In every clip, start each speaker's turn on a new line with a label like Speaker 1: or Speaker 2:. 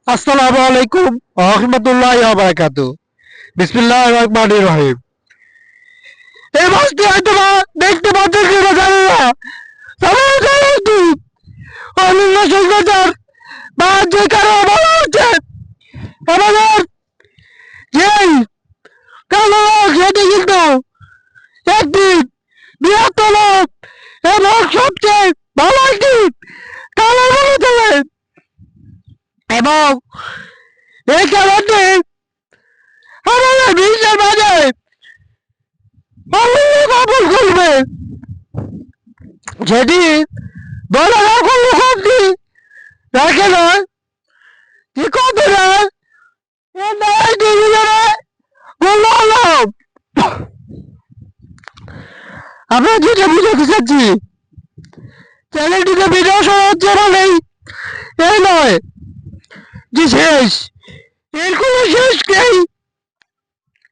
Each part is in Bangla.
Speaker 1: আসসালামু আলাইকুম ওয়া রাহমাতুল্লাহি ওয়া বারাকাতুহু। বিসমিল্লাহির রহমানির রহিম। এই মাছটি হয়তো বা দেখতে পাচ্ছেন কিনা জানি না। তবে এটা একটি অনন্য সৌন্দর্যের বা যে কারণে বলা হচ্ছে আমাদের যেই কালো রং সেটি কিন্তু একটি বৃহত্তম এবং সবচেয়ে ভালো একটি কালার বলে চলে এবং এই কালারটি আমাদের বিশ্বের মাঝে কাপড় খুলবে যেটি বলা কোনো শক্তি রাখে না কি করবে না আমরা যেটা বুঝাতে চাচ্ছি চ্যানেলটিতে ভিডিও শোনা হচ্ছে বলেই এই নয় যে শেষ এর কোনো শেষ নেই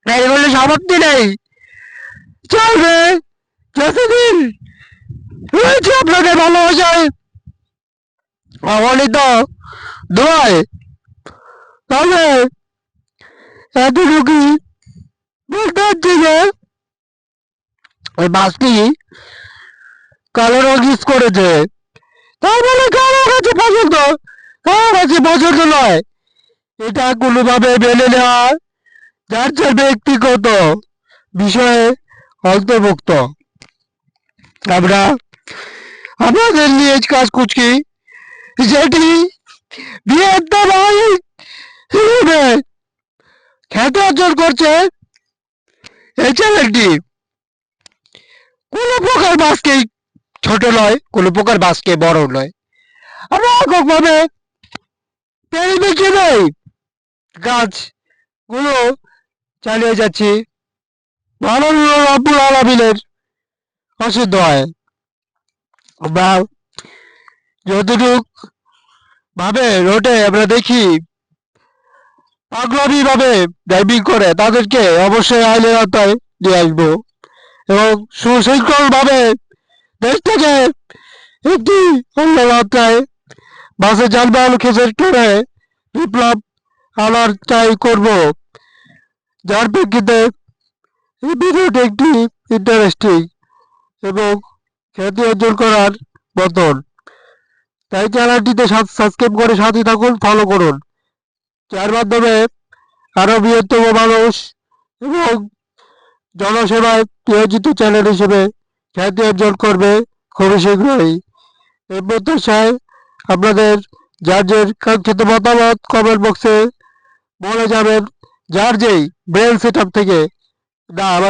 Speaker 1: এর কোনো সমাপ্তি নেই চলবে যতদিন রয়েছে আপনাদের ভালোবাসায় অগণিত দোয়ায় তবে এতটুকুই বলতে হচ্ছে যে ওই মাছটি কালো রং ইউজ করেছে তাই বলে কারো কাছে পছন্দ কারো কাছে পছন্দ নয় এটা কোনোভাবে মেনে নেওয়া যার যার ব্যক্তিগত বিষয়ে অন্তর্ভুক্ত আমরা আমাদের নিয়ে কাজ করছি যেটি বৃহত্তম হিসেবে খ্যাতি অর্জন করছে এই চ্যানেলটি কোনো প্রকার মাছকে ছোট নয় কোনো প্রকার মাছকে বড় নয় আমরা এককভাবে পেরিমিকে নেই কাজ গুলো চালিয়ে যাচ্ছি ভালো রব্বুল আলামিনের অসিদ্ধ হয় আমরা যতটুক ভাবে রোডে আমরা দেখি পাগলামি ভাবে ড্রাইভিং করে তাদেরকে অবশ্যই আইনের আওতায় নিয়ে আসবো এবং সুশৃঙ্খল ভাবে দেশ থেকে একটি অন্য মাত্রায় বাসে যানবাহন খেসে করে বিপ্লব আনার চাই করব যার প্রেক্ষিতে এই ভিডিওটি একটি ইন্টারেস্টিং এবং খ্যাতি অর্জন করার মতন তাই চ্যানেলটিতে সাবস্ক্রাইব করে সাথে থাকুন ফলো করুন যার মাধ্যমে আরো বৃহত্তম মানুষ এবং জনসেবায় নিয়োজিত চ্যানেল হিসেবে খ্যাতি অর্জন করবে খুবই শীঘ্রই এই প্রত্যাশায় আপনাদের যার যে কাঙ্ক্ষিত মতামত কমেন্ট বক্সে বলে যাবেন যার যেই ব্রেন সেট আপ থেকে না আমার